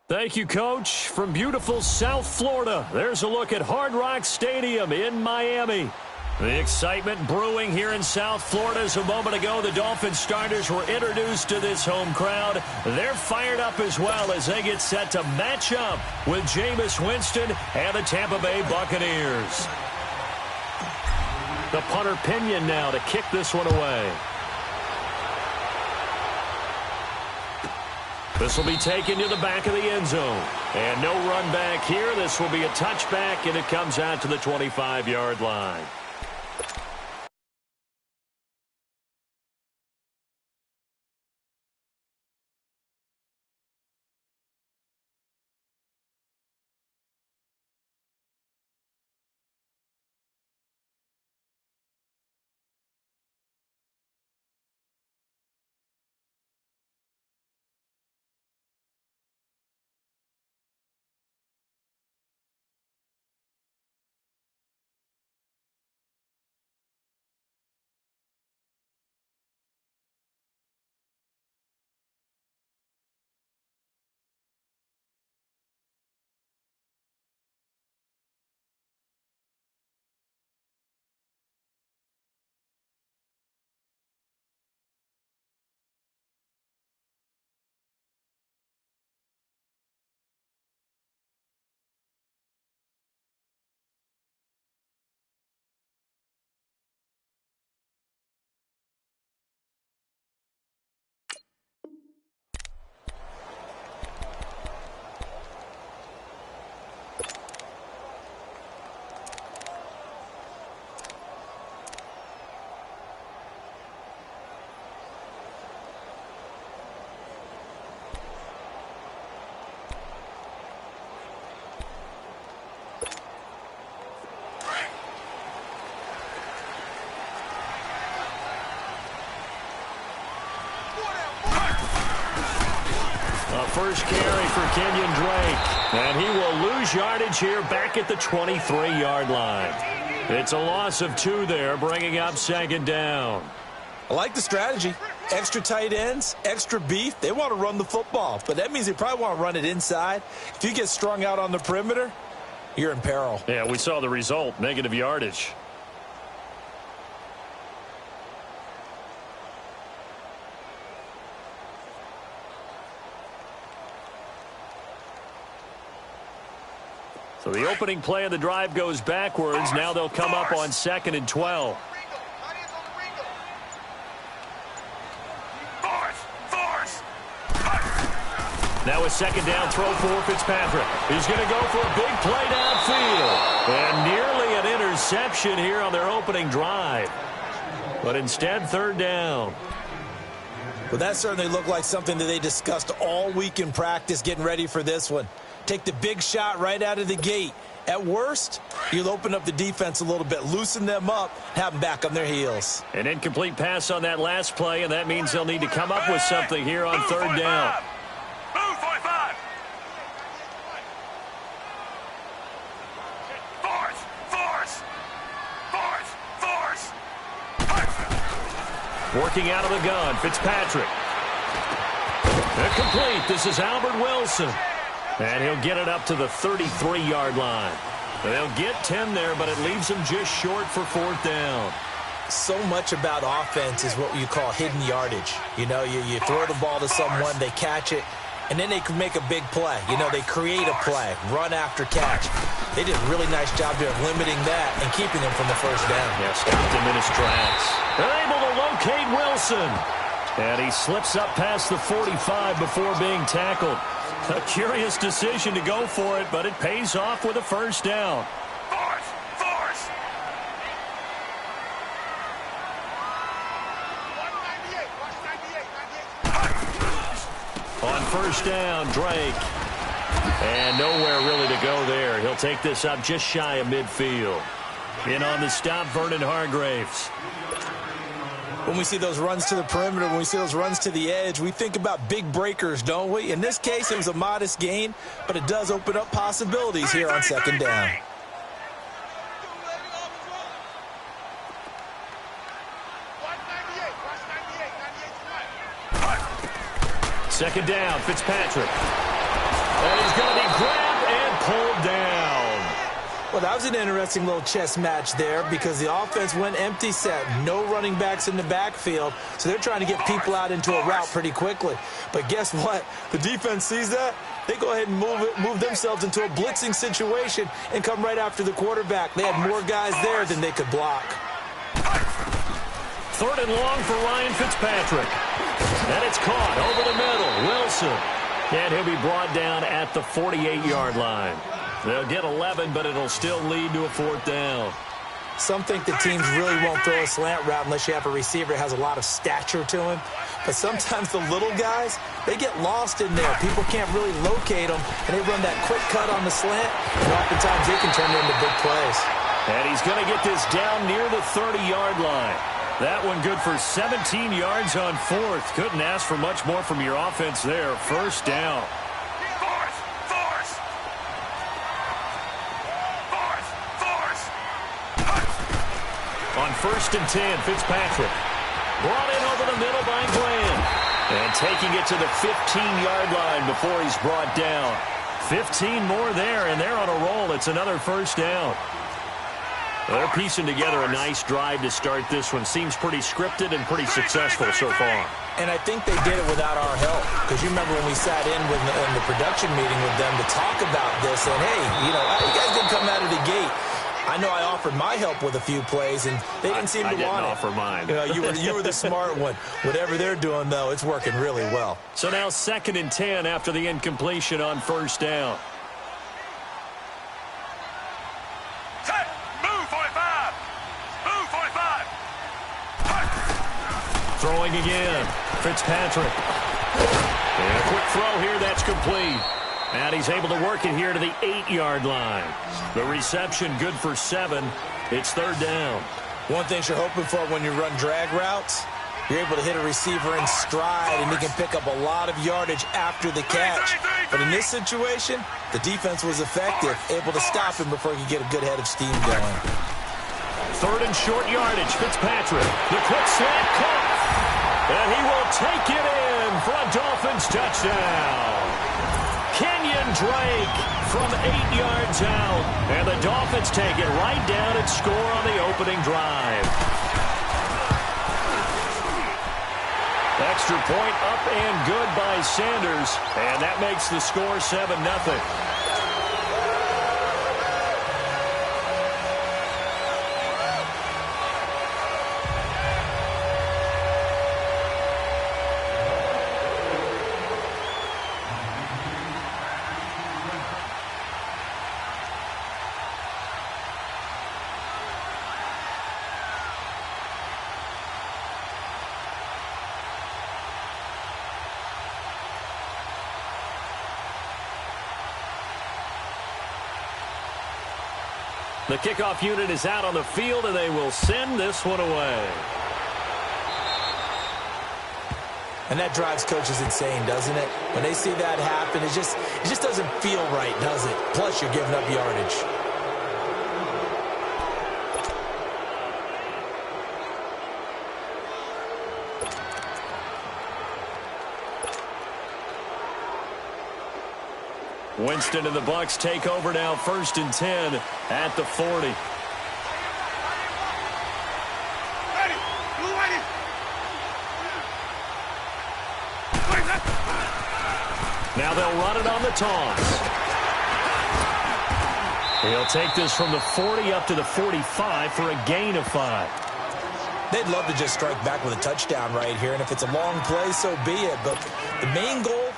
Thank you, Coach. From beautiful South Florida, there's a look at Hard Rock Stadium in Miami. The excitement brewing here in South Florida as a moment ago the Dolphins starters were introduced to this home crowd. They're fired up as well as they get set to match up with Jameis Winston and the Tampa Bay Buccaneers. The punter Pinion now to kick this one away. This will be taken to the back of the end zone. And no run back here. This will be a touchback, and it comes out to the 25-yard line. First carry for Kenyon Drake. And he will lose yardage here back at the 23-yard line. It's a loss of 2 there, bringing up second down. I like the strategy. Extra tight ends, extra beef. They want to run the football, but that means they probably want to run it inside. If you get strung out on the perimeter, you're in peril. Yeah, we saw the result, negative yardage. So the opening play of the drive goes backwards. Now they'll come up on 2nd and 12. Now a second down throw for Fitzpatrick. He's going to go for a big play downfield. And nearly an interception here on their opening drive. But instead, 3rd down. Well, that certainly looked like something that they discussed all week in practice getting ready for this one. Take the big shot right out of the gate. At worst, you'll open up the defense a little bit, loosen them up, have them back on their heels. An incomplete pass on that last play, and that means they'll need to come up with something here on 3rd down. Move 45. Force. Working out of the gun, Fitzpatrick. Complete. This is Albert Wilson. And he'll get it up to the 33-yard line. They'll get 10 there, but it leaves them just short for 4th down. So much about offense is what you call hidden yardage. You know, you throw the ball to someone, they catch it, and then they can make a big play. You know, they create a play, run after catch. They did a really nice job there of limiting that and keeping them from the 1st down. Yeah, stopped him in his tracks. They're able to locate Wilson. And he slips up past the 45 before being tackled. A curious decision to go for it, but it pays off with a 1st down. Force. On 1st down, Drake. And nowhere really to go there. He'll take this up just shy of midfield. In on the stop, Vernon Hargreaves. When we see those runs to the perimeter, when we see those runs to the edge, we think about big breakers, don't we? In this case, it was a modest gain, but it does open up possibilities here on 2nd down. Second down, Fitzpatrick. And he's going to be grabbed and pulled down. Well, that was an interesting little chess match there because the offense went empty set. No running backs in the backfield, so they're trying to get people out into a route pretty quickly. But guess what? The defense sees that. They go ahead and move themselves into a blitzing situation and come right after the quarterback. They had more guys there than they could block. 3rd and long for Ryan Fitzpatrick. And it's caught over the middle. Wilson. And he'll be brought down at the 48-yard line. They'll get 11, but it'll still lead to a 4th down. Some think the teams really won't throw a slant route unless you have a receiver that has a lot of stature to him. But sometimes the little guys, they get lost in there. People can't really locate them, and they run that quick cut on the slant, and oftentimes they can turn it into big plays. And he's going to get this down near the 30-yard line. That one good for 17 yards on 4th. Couldn't ask for much more from your offense there. 1st down. On 1st and 10, Fitzpatrick. Brought in over the middle by Glenn. And taking it to the 15-yard line before he's brought down. 15 more there, and they're on a roll. It's another 1st down. They're piecing together a nice drive to start this one. Seems pretty scripted and pretty successful so far. And I think they did it without our help. Because you remember when we sat in the production meeting with them to talk about this. And, hey, you guys didn't come out of the gate. I know I offered my help with a few plays, and they didn't seem to want it. I didn't offer mine. You were the smart one. Whatever they're doing, though, it's working really well. So now 2nd and 10 after the incompletion on 1st down. Move 45. Move 45. Throwing again. Fitzpatrick. And a quick throw here. That's complete. And he's able to work it here to the 8-yard line. The reception good for 7. It's 3rd down. One thing you're hoping for when you run drag routes, you're able to hit a receiver in stride, and he can pick up a lot of yardage after the catch. But in this situation, the defense was effective, able to stop him before he could get a good head of steam going. 3rd and short yardage. Fitzpatrick. The quick slant caught. And he will take it in for a Dolphins touchdown. Kenyon Drake from 8 yards out. And the Dolphins take it right down and score on the opening drive. Extra point up and good by Sanders. And that makes the score 7-0. The kickoff unit is out on the field, and they will send this one away. And that drives coaches insane, doesn't it? When they see that happen, it just doesn't feel right, does it? Plus, you're giving up yardage. Winston and the Bucs take over now, 1st and 10 at the 40. Now they'll run it on the toss. He'll take this from the 40 up to the 45 for a gain of 5. They'd love to just strike back with a touchdown right here, and if it's a long play, so be it. But the main goal,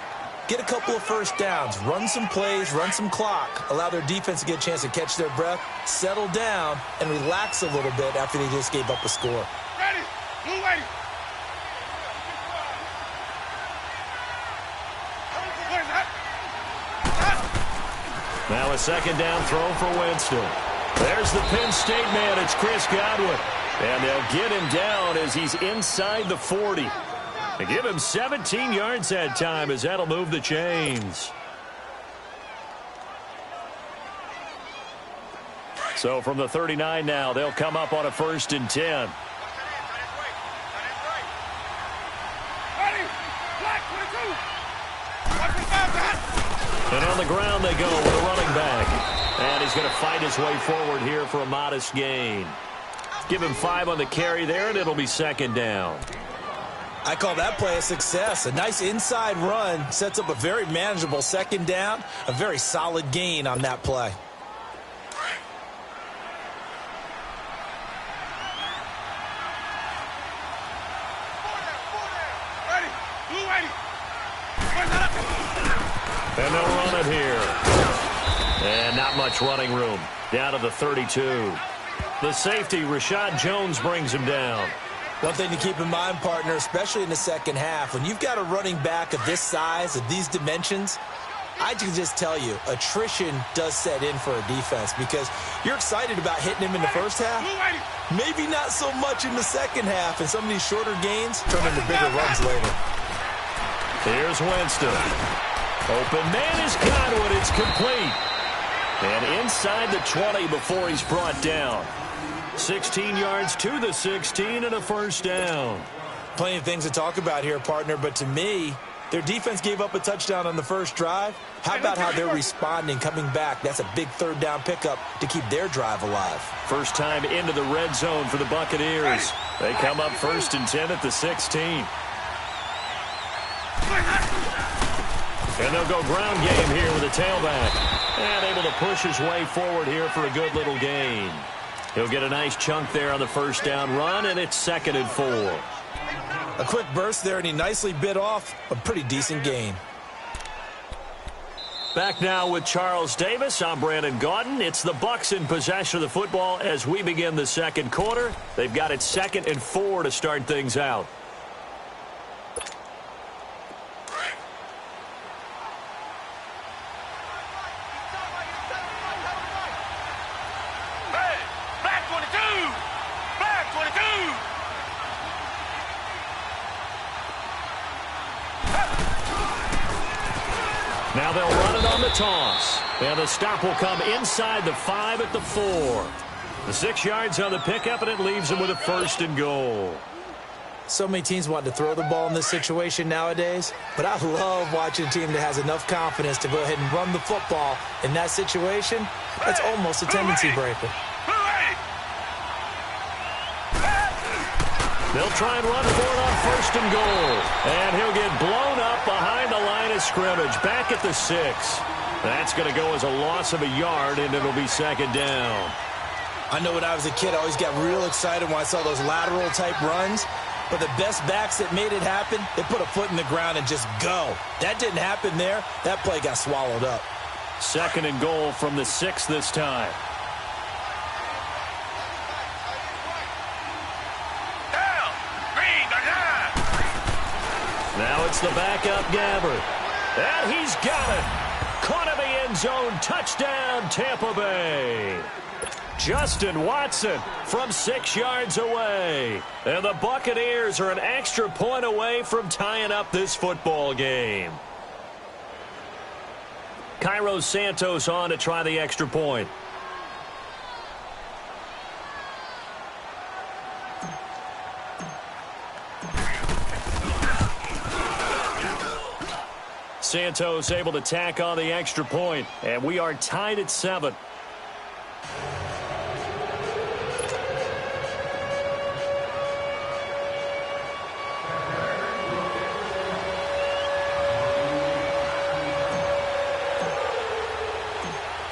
get a couple of 1st downs, run some plays, run some clock, allow their defense to get a chance to catch their breath, settle down, and relax a little bit after they just gave up a score. Ready. Blue ready. Now a 2nd down throw for Winston. There's the Penn State man. It's Chris Godwin. And they'll get him down as he's inside the 40. They give him 17 yards that time as that'll move the chains. So from the 39 now, they'll come up on a 1st and 10. And on the ground they go with a running back. And he's going to fight his way forward here for a modest gain. Give him 5 on the carry there, and it'll be second down. I call that play a success. A nice inside run sets up a very manageable second down. A very solid gain on that play. And they'll run it here. And not much running room. Down to the 32. The safety, Rashad Jones, brings him down. One thing to keep in mind, partner, especially in the second half, when you've got a running back of this size, of these dimensions, I can just tell you, attrition does set in for a defense because you're excited about hitting him in the first half. Maybe not so much in the second half, and some of these shorter gains turn into bigger runs later. Here's Winston. Open man is Godwin. It's complete. And inside the 20 before he's brought down. 16 yards to the 16 and a first down. Plenty of things to talk about here, partner, but to me, their defense gave up a touchdown on the first drive. How about how they're responding, coming back? That's a big third down pickup to keep their drive alive. First time into the red zone for the Buccaneers. They come up 1st and 10 at the 16. And they'll go ground game here with a tailback. And able to push his way forward here for a good little gain. He'll get a nice chunk there on the first down run, and it's 2nd and 4. A quick burst there, and he nicely bit off a pretty decent gain. Back now with Charles Davis. I'm Brandon Gaudin. It's the Bucs in possession of the football as we begin the second quarter. They've got it 2nd and 4 to start things out. Now they'll run it on the toss. And the stop will come inside the 5 at the 4. The 6 yards on the pickup, and it leaves them with a 1st and goal. So many teams want to throw the ball in this situation nowadays, but I love watching a team that has enough confidence to go ahead and run the football in that situation. That's almost a tendency breaker. They'll try and run for it on 1st and goal. And he'll get blown up behind the line of scrimmage. Back at the 6. That's going to go as a loss of a yard, and it'll be 2nd down. I know when I was a kid, I always got real excited when I saw those lateral-type runs. But the best backs that made it happen, they put a foot in the ground and just go. That didn't happen there. That play got swallowed up. 2nd and goal from the 6 this time. Now it's the backup Gabbert. And he's got it. Caught in the end zone. Touchdown, Tampa Bay. Justin Watson from 6 yards away. And the Buccaneers are an extra point away from tying up this football game. Cairo Santos on to try the extra point. Santos able to tack on the extra point, and we are tied at 7.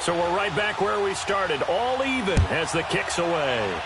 So we're right back where we started, all even as the kick's away.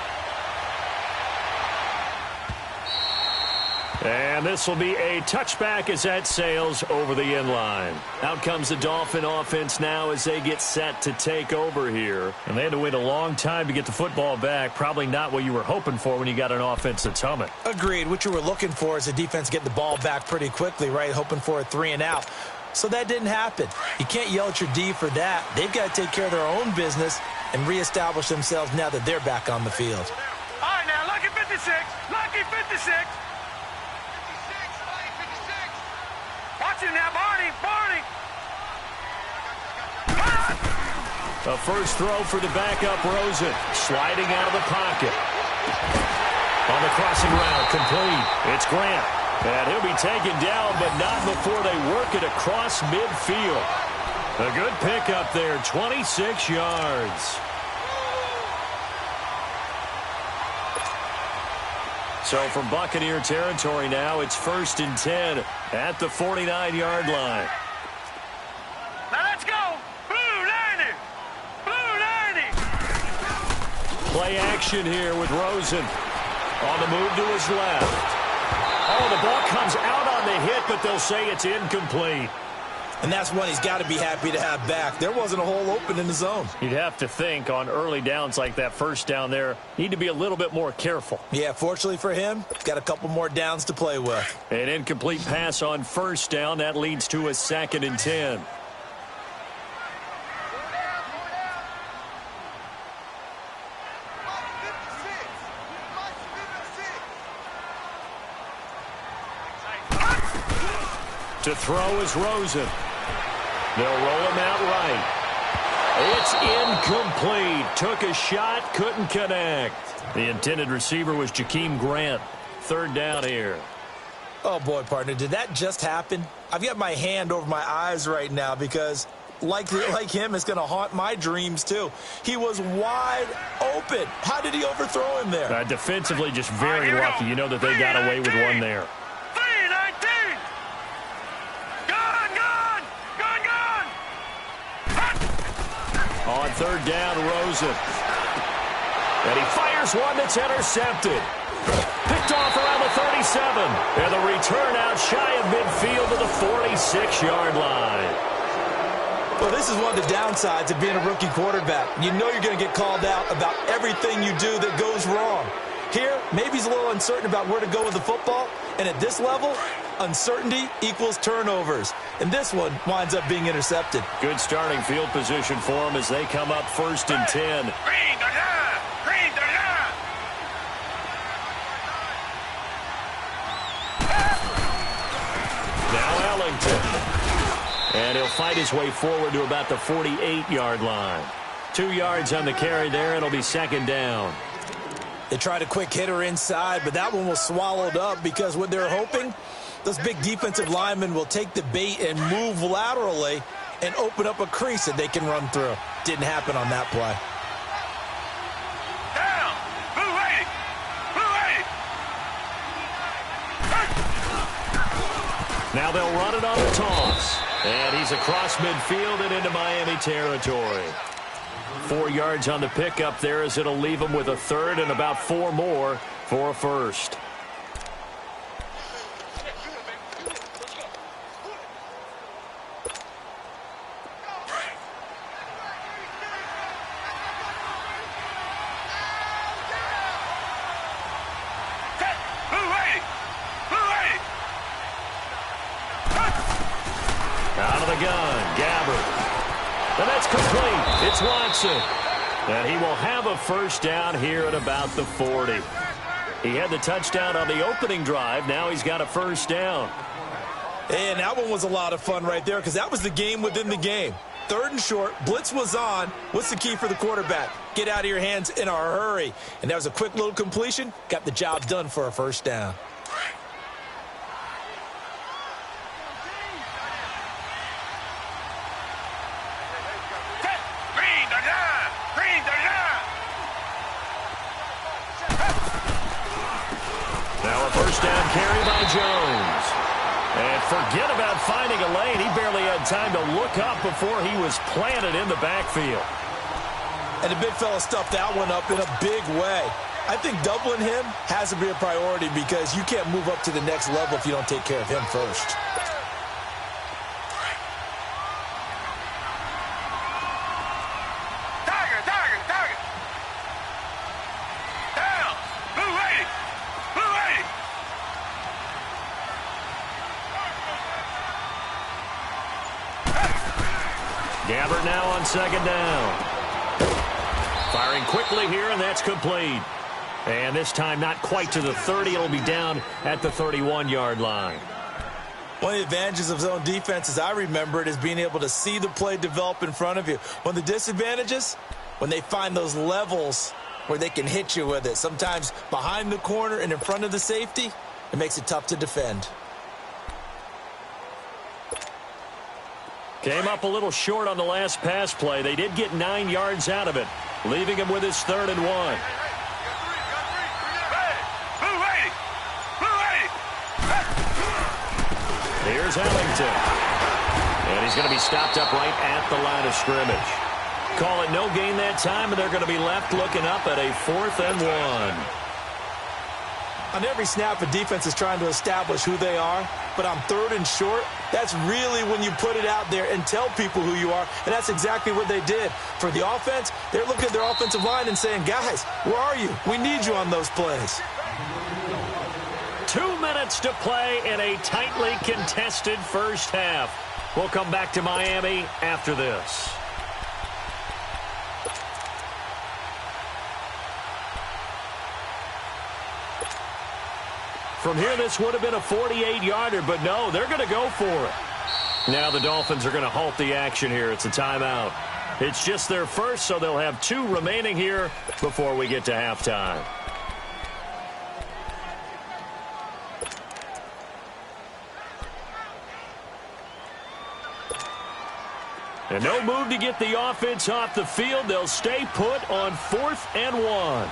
And this will be a touchback as that sails over the end line. Out comes the Dolphin offense now as they get set to take over here. And they had to wait a long time to get the football back. Probably not what you were hoping for when you got an offense that's humming. Agreed. What you were looking for is the defense getting the ball back pretty quickly, right? Hoping for a 3 and out. So that didn't happen. You can't yell at your D for that. They've got to take care of their own business and reestablish themselves now that they're back on the field. All right, now, lucky 56. Lucky 56. Watch it now, Barney. Barney. A first throw for the backup Rosen. Sliding out of the pocket. On the crossing route, complete. It's Grant. And he'll be taken down, but not before they work it across midfield. A good pickup there, 26 yards. So from Buccaneer territory now, it's 1st and 10 at the 49-yard line. Now let's go. Blue 90. Blue 90. Play action here with Rosen. On the move to his left. Oh, the ball comes out on the hit, but they'll say it's incomplete. And that's one he's got to be happy to have back. There wasn't a hole open in the zone. You'd have to think on early downs like that first down there, need to be a little bit more careful. Yeah, fortunately for him, got a couple more downs to play with. An incomplete pass on first down. That leads to a 2nd and 10. To throw is Rosen. They'll roll him out right. It's incomplete. Took a shot, couldn't connect. The intended receiver was Jakeem Grant. 3rd down here. Oh, boy, partner, did that just happen? I've got my hand over my eyes right now because, like him, it's going to haunt my dreams, too. He was wide open. How did he overthrow him there? Defensively, just very lucky. You know that they got away with one there. On 3rd down, Rosen. And he fires one that's intercepted. Picked off around the 37. And the return out shy of midfield to the 46-yard line. Well, this is one of the downsides of being a rookie quarterback. You know you're going to get called out about everything you do that goes wrong. Here, maybe he's a little uncertain about where to go with the football. And at this level, uncertainty equals turnovers. And this one winds up being intercepted. Good starting field position for him as they come up 1st and 10. Green the line. Green the line. Now Ellington. And he'll fight his way forward to about the 48-yard line. 2 yards on the carry there, and it'll be 2nd down. They tried a quick hitter inside, but that one was swallowed up because what they're hoping, those big defensive linemen will take the bait and move laterally and open up a crease that they can run through. Didn't happen on that play. Down. Blue 80. Blue 80. Now they'll run it on the toss. And he's across midfield and into Miami territory. 4 yards on the pickup there as it'll leave him with a 3rd and about 4 more for a 1st. Out of the gun, Gabbert. And that's complete. It's Watson. And he will have a 1st down here at about the 40. He had the touchdown on the opening drive. Now he's got a 1st down. And that one was a lot of fun right there because that was the game within the game. 3rd and short, blitz was on. What's the key for the quarterback? Get out of your hands in a hurry. And that was a quick little completion. Got the job done for a 1st down. Now a 1st down carry by Jones. And forget about finding a lane. He barely had time to look up before he was planted in the backfield. And the big fella stuffed that one up in a big way. I think doubling him has to be a priority because you can't move up to the next level if you don't take care of him first. Gabbert now on 2nd down. Firing quickly here, and that's complete. And this time not quite to the 30. It'll be down at the 31-yard line. One of the advantages of zone defense, as I remember it, is being able to see the play develop in front of you. One of the disadvantages, when they find those levels where they can hit you with it. Sometimes behind the corner and in front of the safety, it makes it tough to defend. Came up a little short on the last pass play. They did get 9 yards out of it, leaving him with his 3rd and 1. Here's Ellington. And he's going to be stopped up right at the line of scrimmage. Call it no gain that time, and they're going to be left looking up at a 4th and 1. On every snap, a defense is trying to establish who they are, but on 3rd and short, that's really when you put it out there and tell people who you are, and that's exactly what they did. For the offense, they're looking at their offensive line and saying, guys, where are you? We need you on those plays. 2 minutes to play in a tightly contested first half. We'll come back to Miami after this. From here, this would have been a 48-yarder, but no, they're going to go for it. Now the Dolphins are going to halt the action here. It's a timeout. It's just their first, so they'll have 2 remaining here before we get to halftime. And no move to get the offense off the field. They'll stay put on 4th and 1.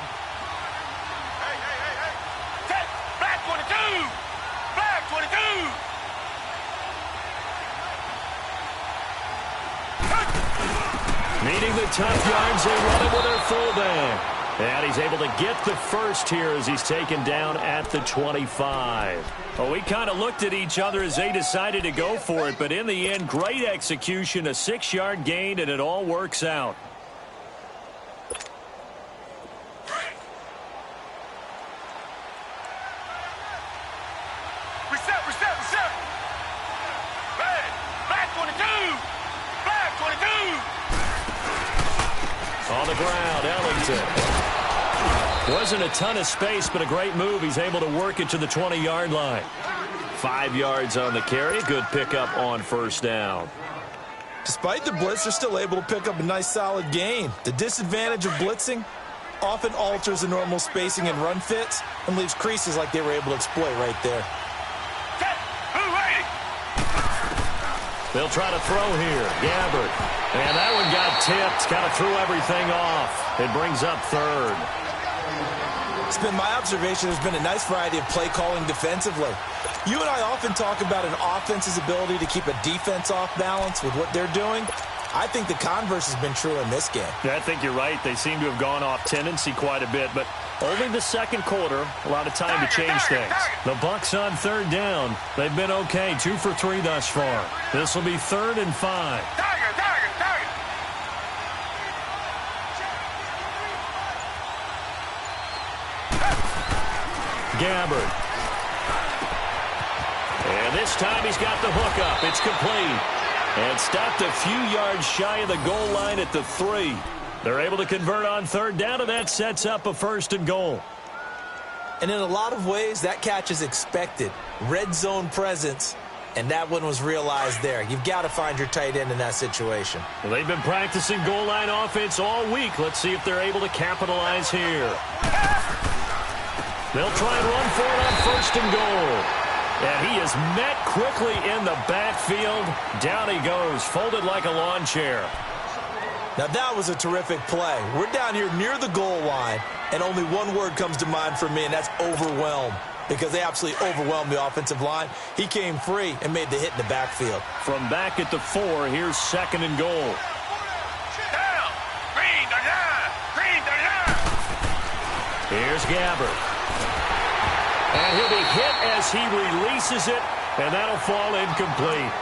Needing the tough yards, they run it with their fullback. And he's able to get the first here as he's taken down at the 25. Well, we kind of looked at each other as they decided to go for it, but in the end, great execution, a 6-yard gain, and it all works out. Reset. Flag 22. Flag 22. On the ground, Ellington. Wasn't a ton of space, but a great move. He's able to work it to the 20-yard line. 5 yards on the carry. Good pickup on first down. Despite the blitz, they're still able to pick up a nice, solid gain. The disadvantage of blitzing often alters the normal spacing and run fits and leaves creases like they were able to exploit right there. They'll try to throw here. Gabbert. And that one got tipped. Kind of threw everything off. It brings up 3rd. It's been my observation there's been a nice variety of play calling defensively. You and I often talk about an offense's ability to keep a defense off balance with what they're doing. I think the converse has been true in this game. Yeah, I think you're right. They seem to have gone off tendency quite a bit, but only the second quarter, a lot of time to change things. The Bucs on 3rd down. They've been okay, 2 for 3 thus far. This will be 3rd and 5. Gabbert. And this time he's got the hook up. It's complete. And stopped a few yards shy of the goal line at the 3. They're able to convert on 3rd down, and that sets up a 1st and goal. And in a lot of ways, that catch is expected. Red zone presence, and that one was realized there. You've got to find your tight end in that situation. Well, they've been practicing goal line offense all week. Let's see if they're able to capitalize here. They'll try and run for it on 1st and goal. And he is met quickly in the backfield. Down he goes, folded like a lawn chair. Now that was a terrific play. We're down here near the goal line, and only one word comes to mind for me, and that's overwhelmed. Because they absolutely overwhelmed the offensive line. He came free and made the hit in the backfield. From back at the 4, here's 2nd and goal. Down. Green 39. Green 39. Here's Gabbert. And he'll be hit as he releases it, and that'll fall incomplete.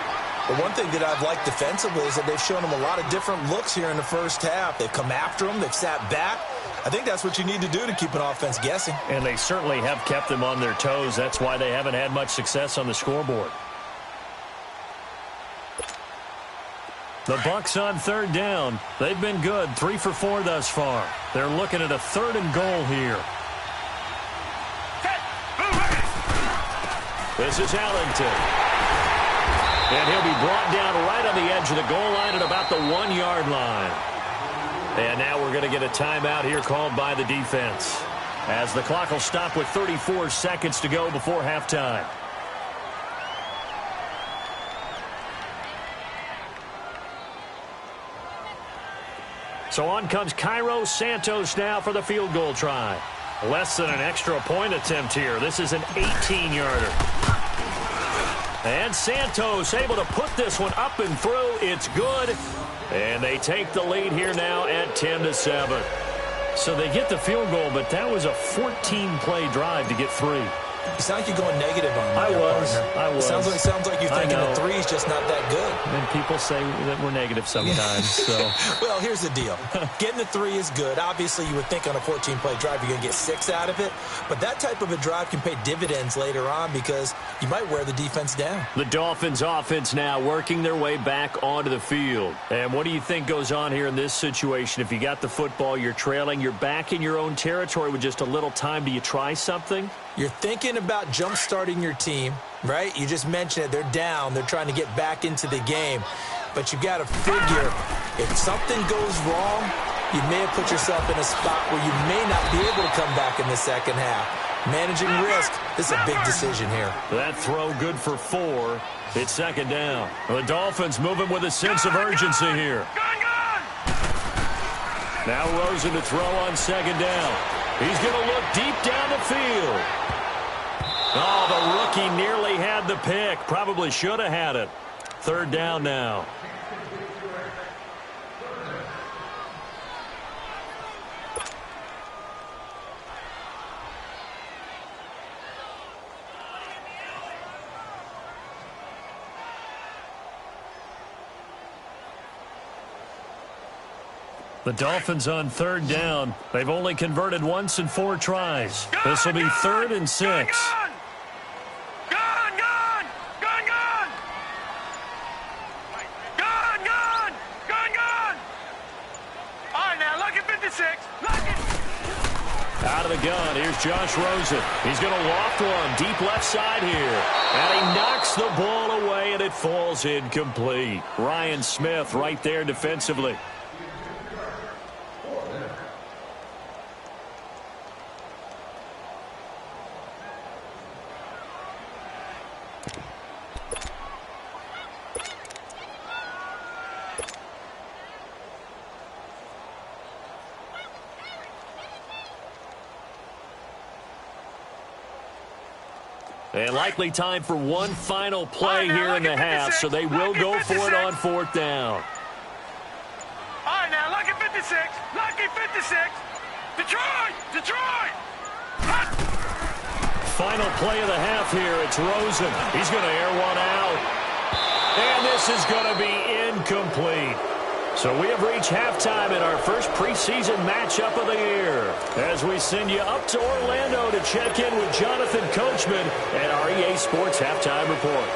But one thing that I've liked defensively is that they've shown him a lot of different looks here in the first half. They've come after him. They've sat back. I think that's what you need to do to keep an offense guessing. And they certainly have kept them on their toes. That's why they haven't had much success on the scoreboard. The Bucs on 3rd down. They've been good, 3 for 4 thus far. They're looking at a 3rd and goal here. This is Ellington. And he'll be brought down right on the edge of the goal line at about the 1-yard line. And now we're going to get a timeout here called by the defense, as the clock will stop with 34 seconds to go before halftime. So on comes Cairo Santos now for the field goal try. Less than an extra point attempt here. This is an 18-yarder. And Santos able to put this one up and through. It's good. And they take the lead here now at 10-7. So they get the field goal, but that was a 14-play drive to get 3. You sound like you're going negative on me. I was. It sounds like you're thinking the 3 is just not that good. And people say that we're negative sometimes. So. Well, here's the deal. Getting the 3 is good. Obviously, you would think on a 14-play drive you're going to get 6 out of it. But that type of a drive can pay dividends later on because you might wear the defense down. The Dolphins offense now working their way back onto the field. And what do you think goes on here in this situation? If you got the football, you're trailing, you're back in your own territory with just a little time. Do you try something? You're thinking about jump-starting your team, right? You just mentioned it. They're down. They're trying to get back into the game. But you got to figure if something goes wrong, you may have put yourself in a spot where you may not be able to come back in the second half. Managing risk, this is a big decision here. That throw good for 4. It's second down. The Dolphins moving with a sense of urgency here. Now Rosen to throw on second down. He's going to look deep down the field. Oh, the rookie nearly had the pick. Probably should have had it. Third down now. The Dolphins on third down. They've only converted once in 4 tries. This will be 3rd and 6. All right, now, look at 56. Look at... Out of the gun, here's Josh Rosen. He's going to loft one deep left side here. And he knocks the ball away, and it falls incomplete. Ryan Smith right there defensively. And likely time for one final play here in the half, so they will go for it on 4th down. All right, now, look at 56. Lucky 56. Detroit! Final play of the half here. It's Rosen. He's going to air one out. And this is going to be incomplete. So we have reached halftime in our first preseason matchup of the year as we send you up to Orlando to check in with Jonathan Coachman at our EA Sports Halftime Report.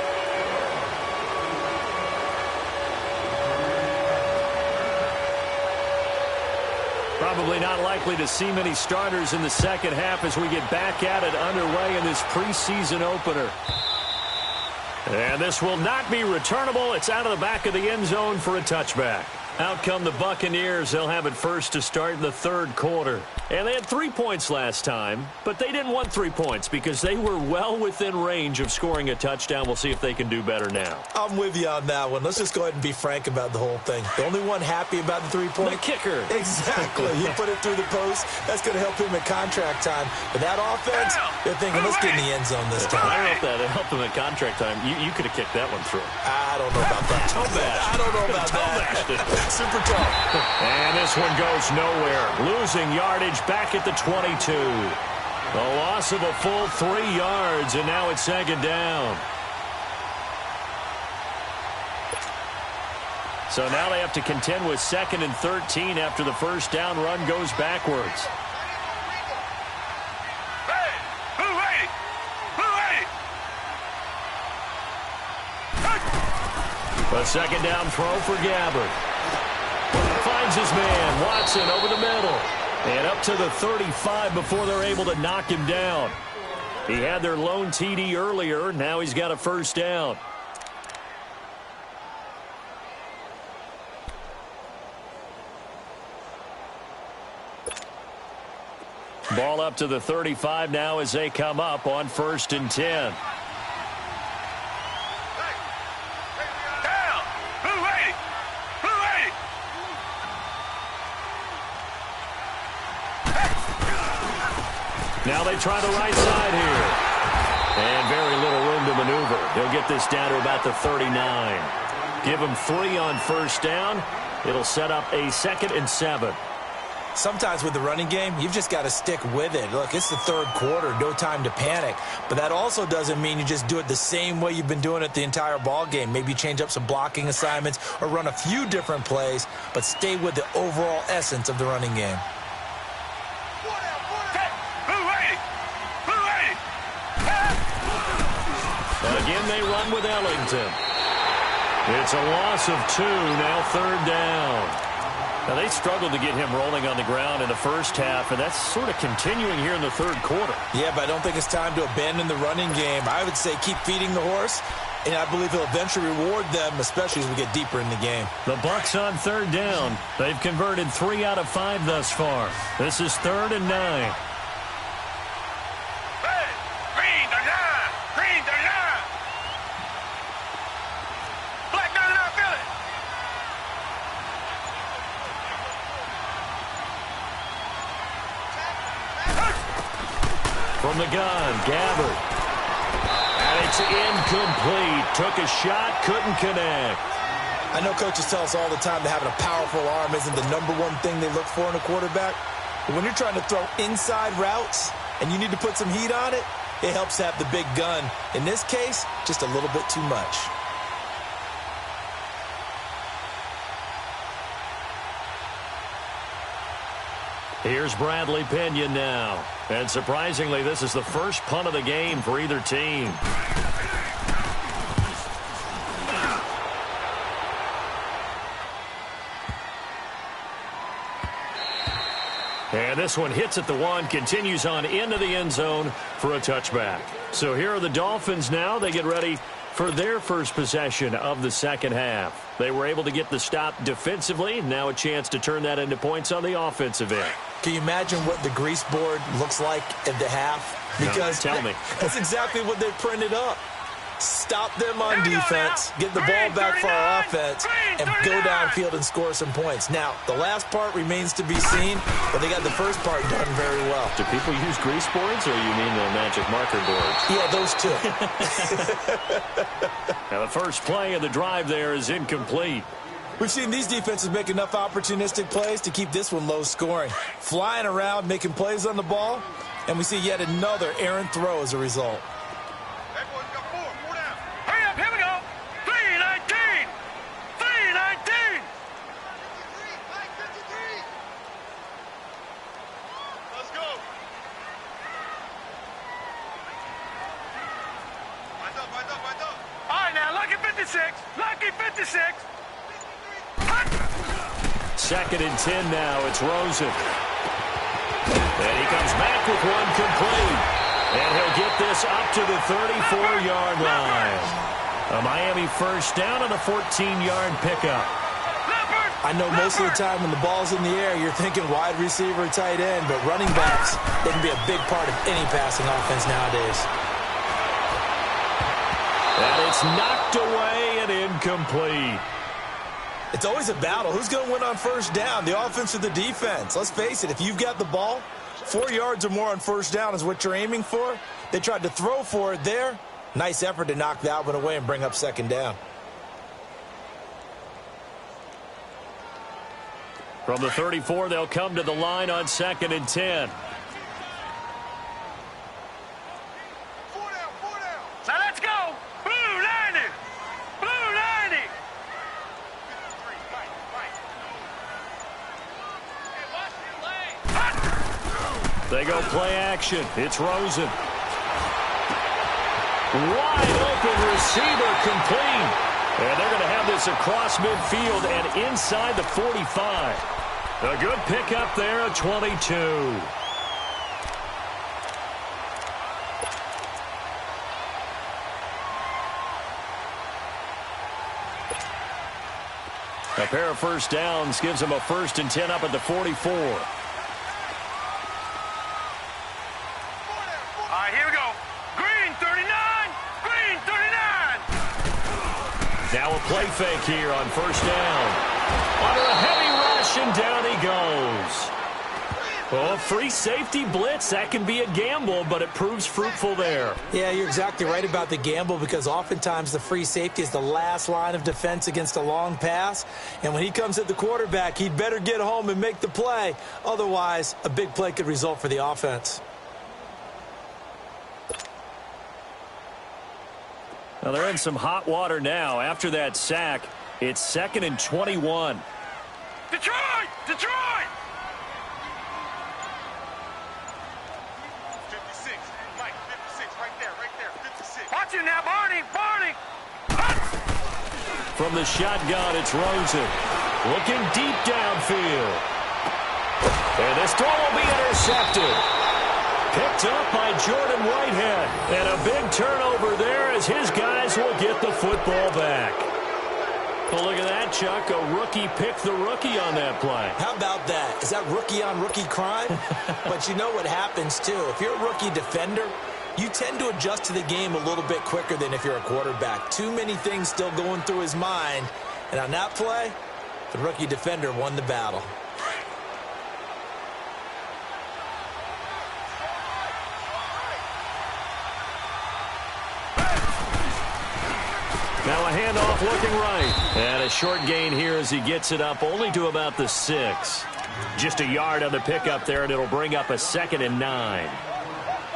Probably not likely to see many starters in the second half as we get back at it underway in this preseason opener. And this will not be returnable. It's out of the back of the end zone for a touchback. Out come the Buccaneers. They'll have it first to start in the 3rd quarter. And they had 3 points last time, but they didn't want 3 points because they were well within range of scoring a touchdown. We'll see if they can do better now. I'm with you on that one. Let's just go ahead and be frank about the whole thing. The only one happy about the 3-point? The kicker. Exactly. He put it through the post. That's going to help him at contract time. But that offense, they're thinking, let's get in the end zone this time. I don't know if that helped him at contract time. You could have kicked that one through. I don't know about that. I don't know about that. Super tough. And this one goes nowhere. Losing yardage back at the 22. The loss of a full 3 yards, and now it's second down. So now they have to contend with 2nd and 13 after the first down run goes backwards. Hey, who ready? A second down throw for Gabbard. Finds his man, Watson, over the middle. And up to the 35 before they're able to knock him down. He had their lone TD earlier. Now he's got a first down. Ball up to the 35 now as they come up on 1st and 10. Now they try the right side here. And very little room to maneuver. He'll get this down to about the 39. Give him 3 on first down. It'll set up a 2nd and 7. Sometimes with the running game, you've just got to stick with it. Look, it's the third quarter, no time to panic. But that also doesn't mean you just do it the same way you've been doing it the entire ball game. Maybe change up some blocking assignments or run a few different plays, but stay with the overall essence of the running game. Again, they run with Ellington. It's a loss of 2, now 3rd down. Now, they struggled to get him rolling on the ground in the first half, and that's sort of continuing here in the third quarter. Yeah, but I don't think it's time to abandon the running game. I would say keep feeding the horse, and I believe he'll eventually reward them, especially as we get deeper in the game. The Bucs on 3rd down. They've converted 3 out of 5 thus far. This is 3rd and 9. From the gun, Gabbard. And it's incomplete. Took a shot, couldn't connect. I know coaches tell us all the time that having a powerful arm isn't the #1 thing they look for in a quarterback. But when you're trying to throw inside routes and you need to put some heat on it, it helps to have the big gun. In this case, just a little bit too much. Here's Bradley Pinion now. And surprisingly, this is the first punt of the game for either team. And this one hits at the 1, continues on into the end zone for a touchback. So here are the Dolphins now. They get ready for their first possession of the second half. They were able to get the stop defensively. Now a chance to turn that into points on the offensive end. Can you imagine what the grease board looks like at the half? Because no, tell me. That's exactly what they printed up. Stop them on defense, get the ball back for our offense, and go downfield and score some points. Now, the last part remains to be seen, but they got the first part done very well. Do people use grease boards, or you mean the magic marker boards? Yeah, those two. Now, the first play of the drive there is incomplete. We've seen these defenses make enough opportunistic plays to keep this one low scoring. Flying around, making plays on the ball, and we see yet another errant throw as a result. Hurry up, here we go. 319. 319. Let's go. All right, now, lucky 56. Lucky 56. 2nd and 10 now. It's Rosen. And he comes back with one complete. And he'll get this up to the 34-yard line. A Miami first down on a 14-yard pickup. I know most of the time when the ball's in the air, you're thinking wide receiver, tight end, but running backs, they can be a big part of any passing offense nowadays. And it's knocked away and incomplete. It's always a battle. Who's going to win on first down, the offense or the defense? Let's face it, if you've got the ball, 4 yards or more on first down is what you're aiming for. They tried to throw for it there. Nice effort to knock that one away and bring up second down. From the 34, they'll come to the line on 2nd and 10. Now let's go. Blue 90. Blue 90. They go play action. It's Rosen. Wide open receiver complete. And they're going to have this across midfield and inside the 45. A good pickup there at 22. A pair of first downs gives them a 1st and 10 up at the 44. All right, here we go. Green 39. Green 39. Now a play fake here on first down. Under a heavy rush, and down he goes. Oh, free safety blitz, that can be a gamble, but it proves fruitful there. Yeah, you're exactly right about the gamble because oftentimes the free safety is the last line of defense against a long pass. And when he comes at the quarterback, he'd better get home and make the play. Otherwise, a big play could result for the offense. Well, they're in some hot water now. After that sack, it's 2nd and 21. Detroit! Detroit! 56, Mike, 56, right there, 56. Watch him now, Barney, Barney! From the shotgun, it's Rosen. Looking deep downfield. And this throw will be intercepted. Picked up by Jordan Whitehead. And a big turnover there as his guys will get the football back. Well, look at that, Chuck. A rookie picked the rookie on that play. How about that? Is that rookie-on-rookie crime? But you know what happens, too. If you're a rookie defender, you tend to adjust to the game a little bit quicker than if you're a quarterback. Too many things still going through his mind. And on that play, the rookie defender won the battle. Now a handoff looking right. And a short gain here as he gets it up only to about the 6. Just a yard on the pickup there, and it'll bring up a 2nd and 9.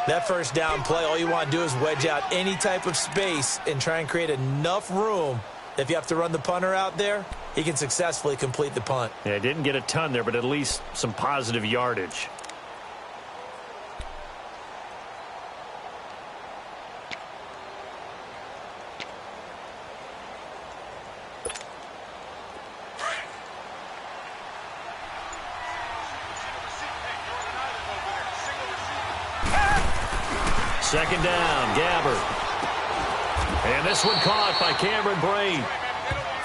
That first down play, all you want to do is wedge out any type of space and try and create enough room that if you have to run the punter out there, he can successfully complete the punt. Yeah, didn't get a ton there, but at least some positive yardage. Second down, Gabbert. And this one caught by Cameron Brate.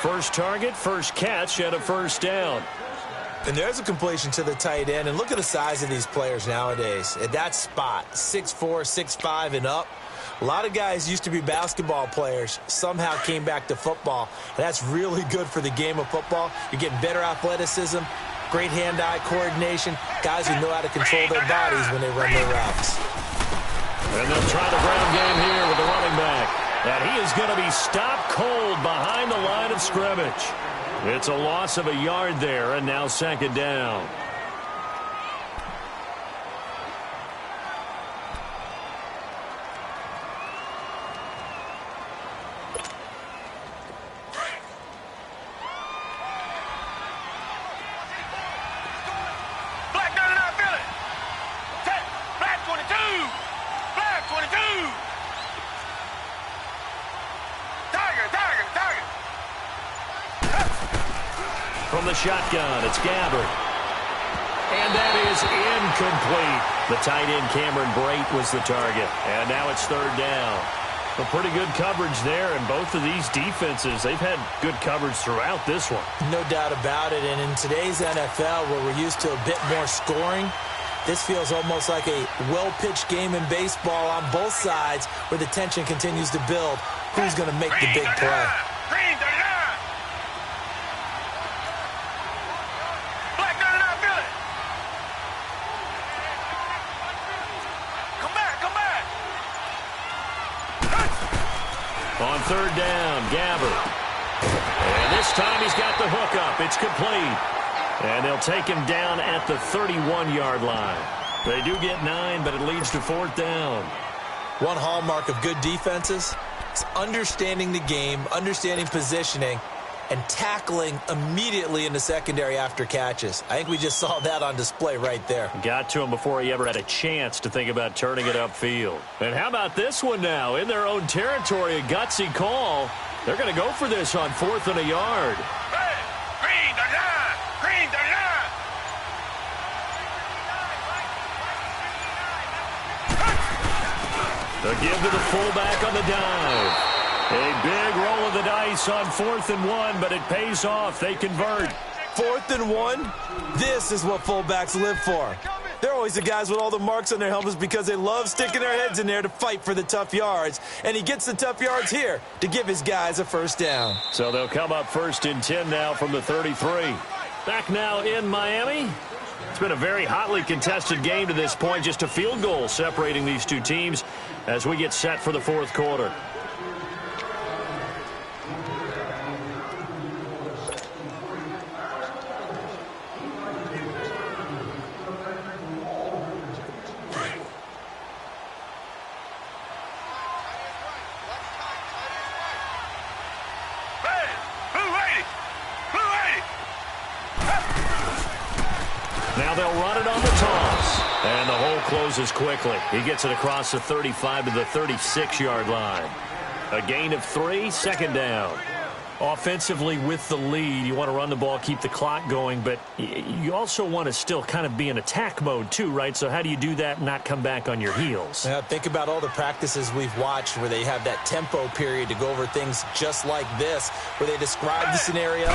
First target, first catch, and a first down. And there's a completion to the tight end. And look at the size of these players nowadays. At that spot, 6'4", 6'5", and up. A lot of guys used to be basketball players, somehow came back to football. And that's really good for the game of football. You're getting better athleticism, great hand-eye coordination, guys who know how to control their bodies when they run their routes. And they'll try the ground game here with the running back. And he is going to be stopped cold behind the line of scrimmage. It's a loss of a yard there, and now second down. Black 99, feel it! Set! Black 22! Black 22! Tiger, Tiger, Tiger! From the shotgun, it's Gabbert. And that is incomplete. The tight end, Cameron Brate, was the target. And now it's third down. A pretty good coverage there, and both of these defenses, they've had good coverage throughout this one. No doubt about it. And in today's NFL, where we're used to a bit more scoring, this feels almost like a well-pitched game in baseball on both sides where the tension continues to build. Who's going to make the big play? Green 39! Black 99, feel it! Come back, come back! On third down, Gabbert. And this time he's got the hook up. It's complete. And they'll take him down at the 31-yard line. They do get 9, but it leads to fourth down. One hallmark of good defenses is understanding the game, understanding positioning, and tackling immediately in the secondary after catches. I think we just saw that on display right there. Got to him before he ever had a chance to think about turning it upfield. And how about this one now? In their own territory, a gutsy call. They're going to go for this on 4th and a yard. Red, green 39! Green 39! The give to the fullback on the dive. A big roll of the dice on 4th and 1, but it pays off. They convert. 4th and 1? This is what fullbacks live for. They're always the guys with all the marks on their helmets because they love sticking their heads in there to fight for the tough yards. And he gets the tough yards here to give his guys a first down. So they'll come up 1st and 10 now from the 33. Back now in Miami. It's been a very hotly contested game to this point. Just a field goal separating these two teams as we get set for the fourth quarter. Now they'll run it on the toss. And the hole closes quickly. He gets it across the 35 to the 36-yard line. A gain of 3, second down. Offensively with the lead, you want to run the ball, keep the clock going, but you also want to still kind of be in attack mode too, right? So how do you do that and not come back on your heels? Think about all the practices we've watched where they have that tempo period to go over things just like this, where they describe the scenario,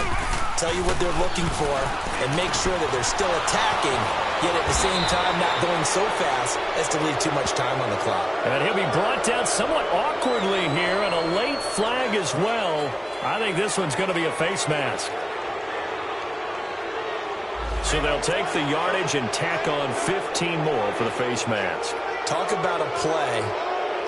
tell you what they're looking for, and make sure that they're still attacking, yet at the same time not going so fast as to leave too much time on the clock. And he'll be brought down somewhat awkwardly here, and a late flag as well. I think this one's going to be a face mask. So they'll take the yardage and tack on 15 more for the face mask. Talk about a play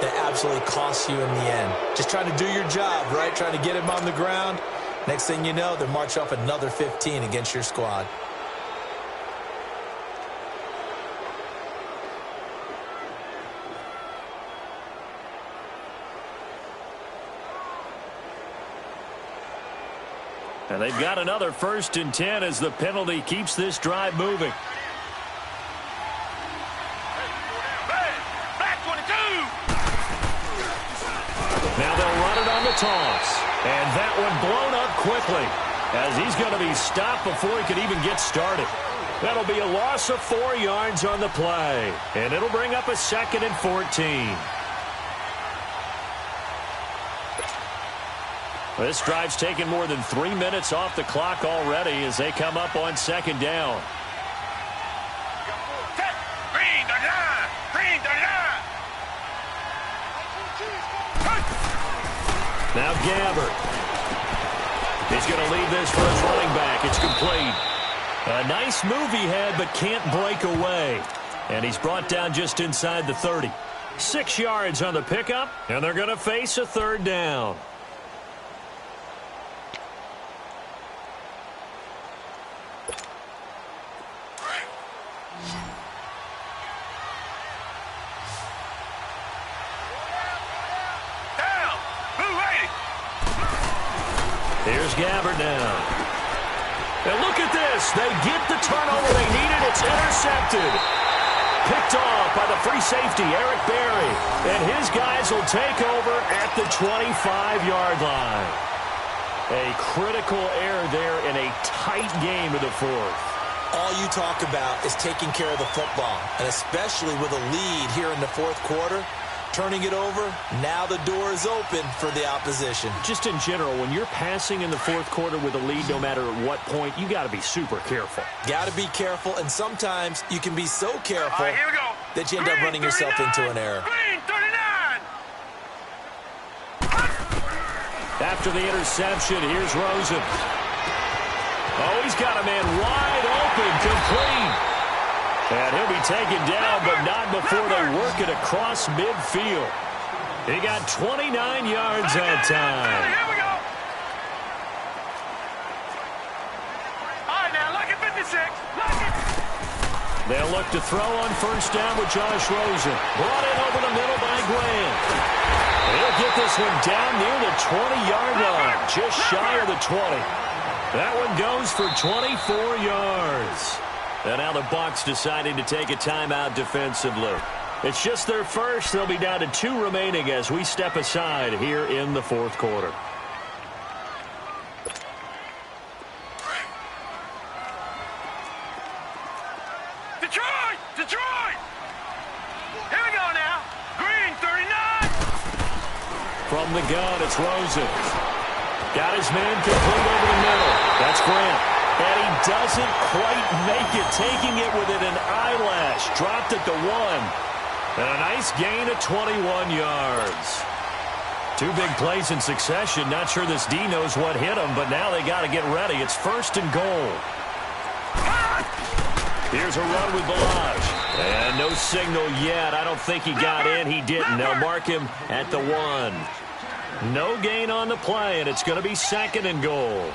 that absolutely costs you in the end. Just trying to do your job, right? Trying to get him on the ground. Next thing you know, they march off another 15 against your squad. And they've got another 1st and 10 as the penalty keeps this drive moving. Now they'll run it on the toss. And that one blown up quickly as he's going to be stopped before he could even get started. That'll be a loss of 4 yards on the play. And it'll bring up a 2nd and 14. This drive's taken more than 3 minutes off the clock already as they come up on 2nd down. Now Gabbert. He's going to leave this for his running back. It's complete. A nice move he had, but can't break away. And he's brought down just inside the 30. 6 yards on the pickup, and they're going to face a 3rd down. Here's Gabbert now. And look at this. They get the turnover they needed. It's intercepted. Picked off by the free safety, Eric Berry. And his guys will take over at the 25-yard line. A critical error there in a tight game of the 4th. All you talk about is taking care of the football, and especially with a lead here in the 4th quarter. Turning it over, now the door is open for the opposition. Just in general, when you're passing in the 4th quarter with a lead, no matter at what point, you got to be super careful. Got to be careful, and sometimes you can be so careful Here we go. that you end up running yourself into an error. Green 39. After the interception, here's Rosen. Oh, he's got a man wide open, complete. And he'll be taken down, but not before they work it across midfield. He got 29 yards that time. Here we go. All right, now, look at 56. Look it. They'll look to throw on 1st down with Josh Rosen. Brought in over the middle by Grant. He'll get this one down near the 20-yard line, just shy of the 20. That one goes for 24 yards. And now the Bucs deciding to take a timeout defensively. It's just their first. They'll be down to 2 remaining as we step aside here in the 4th quarter. Detroit! Detroit! Here we go now. Green 39. From the gun, it's Rosen. Got his man complete over the middle. That's Grant. And he doesn't quite make it, taking it within an eyelash. Dropped at the 1. And a nice gain of 21 yards. 2 big plays in succession. Not sure this D knows what hit him, but now they got to get ready. It's 1st and goal. Here's a run with Balaj. And no signal yet. I don't think he got in. He didn't. They'll mark him at the 1. No gain on the play, and it's going to be 2nd and goal.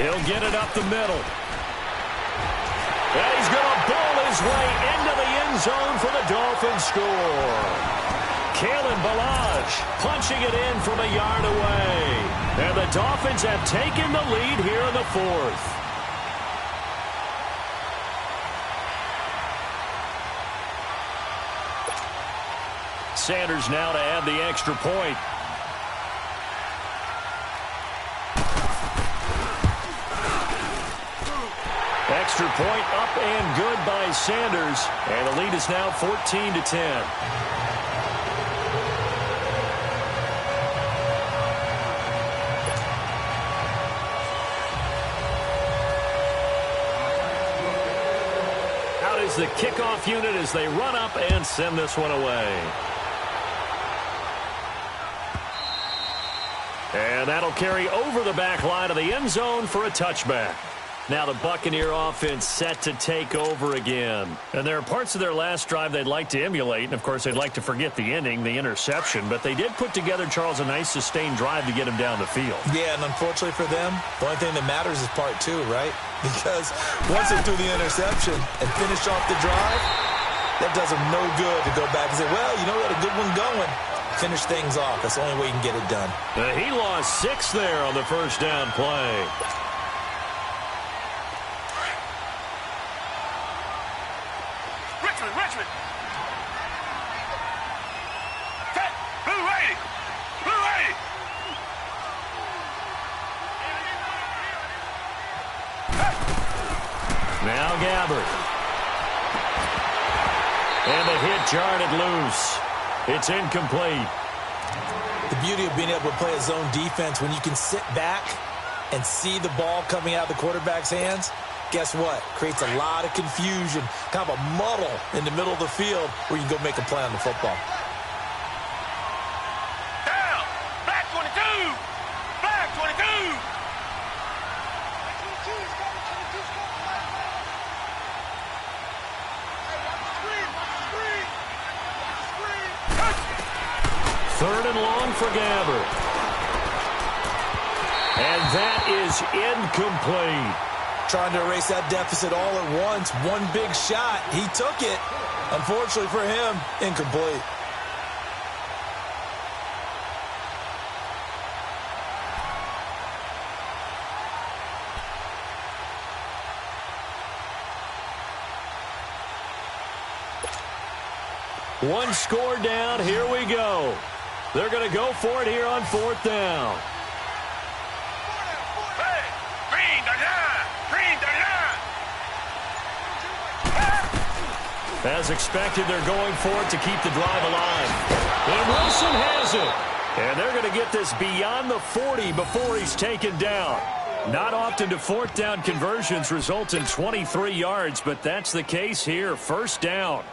He'll get it up the middle. And he's going to ball his way into the end zone for the Dolphins score. Kalen Balaj punching it in from a yard away. And the Dolphins have taken the lead here in the 4th. Sanders now to add the extra point. Extra point up and good by Sanders. And the lead is now 14-10. Out is the kickoff unit as they run up and send this one away. And that'll carry over the back line of the end zone for a touchback. Now the Buccaneer offense set to take over again. And there are parts of their last drive they'd like to emulate. And, of course, they'd like to forget the ending, the interception. But they did put together, Charles, a nice sustained drive to get him down the field. Yeah, and unfortunately for them, the only thing that matters is part 2, right? Because once they do the interception and finish off the drive, that does them no good to go back and say, well, you know, we had a good one going. Finish things off. That's the only way you can get it done. He lost 6 there on the first down play. Richmond. Set. Blue 80. Blue 80. Now Gabbert. And the hit jarred loose. It's incomplete. The beauty of being able to play a zone defense when you can sit back and see the ball coming out of the quarterback's hands, guess what? Creates a lot of confusion, kind of a muddle in the middle of the field where you can go make a play on the football. Down! Back 22! Back 22! Third and long for Gabbert. And that is incomplete. Trying to erase that deficit all at once. One big shot. He took it. Unfortunately for him, incomplete. One score down. Here we go. They're going to go for it here on 4th down. Hey! Green 39! Green 39! As expected, they're going for it to keep the drive alive. And Wilson has it. And they're going to get this beyond the 40 before he's taken down. Not often do 4th down conversions result in 23 yards, but that's the case here. First down.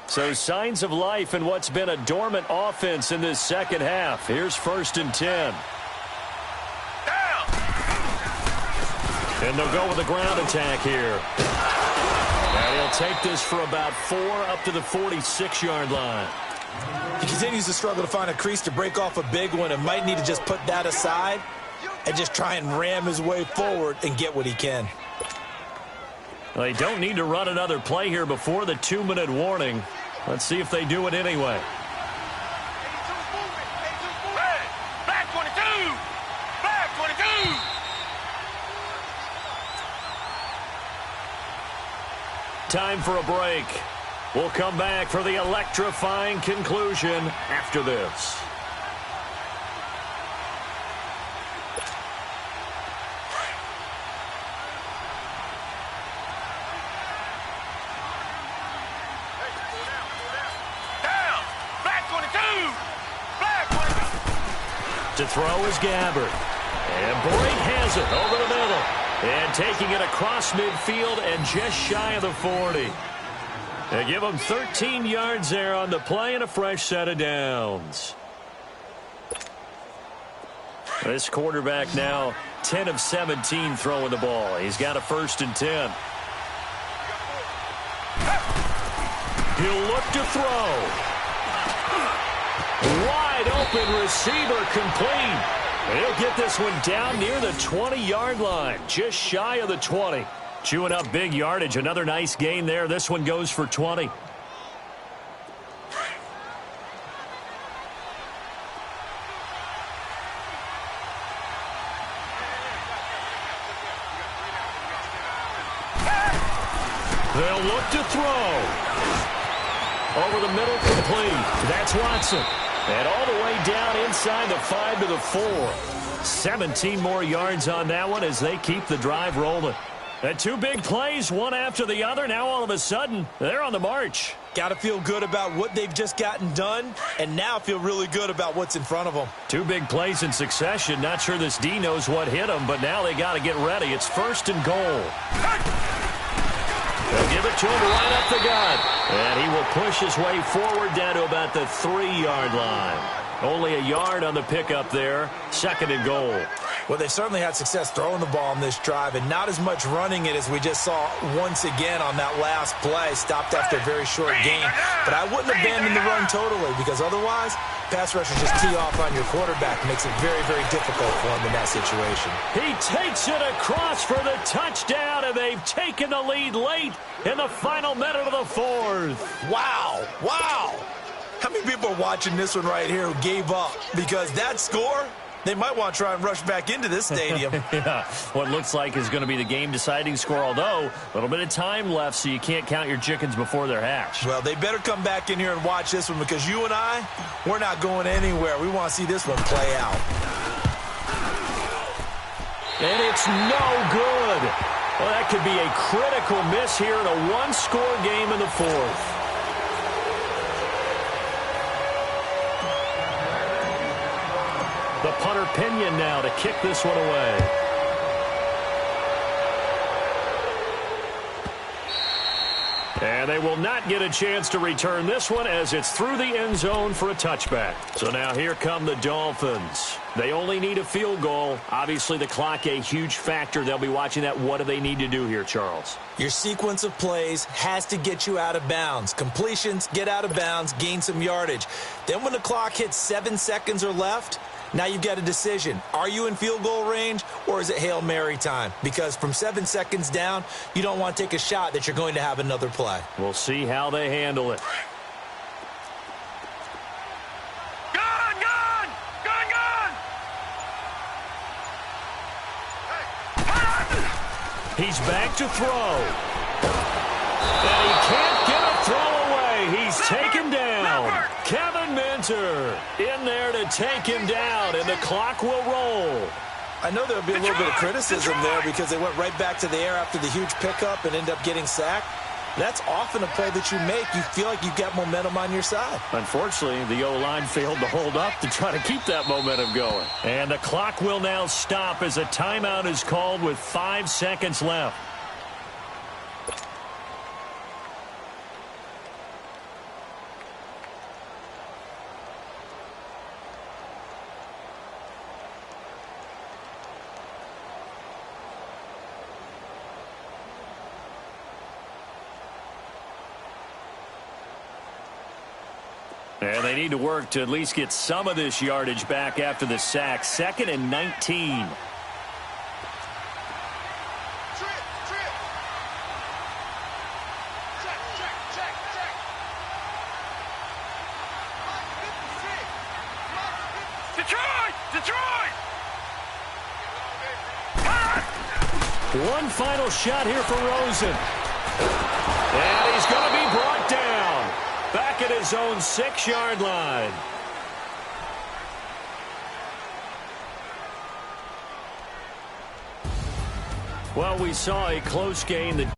So signs of life in what's been a dormant offense in this second half. Here's 1st and 10. Down! And they'll go with a ground attack here. And he'll take this for about 4 up to the 46-yard line. He continues to struggle to find a crease to break off a big one and might need to just put that aside and just try and ram his way forward and get what he can. Well, they don't need to run another play here before the 2-minute warning. Let's see if they do it anyway. Hey! Back 22! Back 22! Time for a break. We'll come back for the electrifying conclusion after this. To throw is Gabbard. And Boyd has it over the middle. And taking it across midfield and just shy of the 40. They give him 13 yards there on the play and a fresh set of downs. This quarterback now 10 of 17 throwing the ball. He's got a 1st and 10. He'll look to throw. Wide open receiver complete. He'll get this one down near the 20-yard line, just shy of the 20. Chewing up big yardage. Another nice gain there. This one goes for 20. They'll look to throw. Over the middle, complete. That's Watson. And all the way down inside the 5 to the 4. 17 more yards on that one as they keep the drive rolling. And 2 big plays, one after the other. Now all of a sudden, they're on the march. Got to feel good about what they've just gotten done, and now feel really good about what's in front of them. 2 big plays in succession. Not sure this D knows what hit him, but now they got to get ready. It's 1st and goal. They'll give it to him right up the gut. And he will push his way forward down to about the 3-yard line. Only a yard on the pickup there. 2nd and goal. Well, they certainly had success throwing the ball on this drive, and not as much running it as we just saw once again on that last play. Stopped after a very short gain. But I wouldn't abandon the run totally, because otherwise, pass rushers just tee off on your quarterback. Makes it very, very difficult for him in that situation. He takes it across for the touchdown, and they've taken the lead late in the final minute of the 4th. Wow. Wow. How many people are watching this one right here who gave up? Because that score, they might want to try and rush back into this stadium. Yeah, what looks like is going to be the game-deciding score, although a little bit of time left, so you can't count your chickens before they're hatched. Well, they better come back in here and watch this one, because you and I, we're not going anywhere. We want to see this one play out. And it's no good. Well, that could be a critical miss here in a one-score game in the 4th. The punter Pinion now to kick this one away. And they will not get a chance to return this one as it's through the end zone for a touchback. So now here come the Dolphins. They only need a field goal. Obviously, the clock a huge factor. They'll be watching that. What do they need to do here, Charles? Your sequence of plays has to get you out of bounds. Completions, get out of bounds, gain some yardage. Then when the clock hits 7 seconds or left, now you've got a decision. Are you in field goal range, or is it Hail Mary time? Because from 7 seconds down, you don't want to take a shot that you're going to have another play. We'll see how they handle it. Gun! Gun! Gun! Gun! He's back to throw. And he can't get a throw away. He's taken down. Kevin Minter in there to take him down, and the clock will roll. I know there'll be a little bit of criticism there because they went right back to the air after the huge pickup and end up getting sacked. That's often a play that you make. You feel like you've got momentum on your side. Unfortunately, the O-line failed to hold up to try to keep that momentum going. And the clock will now stop as a timeout is called with 5 seconds left. And they need to work to at least get some of this yardage back after the sack. 2nd and 19. Detroit! Detroit! One final shot here for Rosen. And he's going to be brought down. Back at his own 6-yard line. Well, we saw a close game that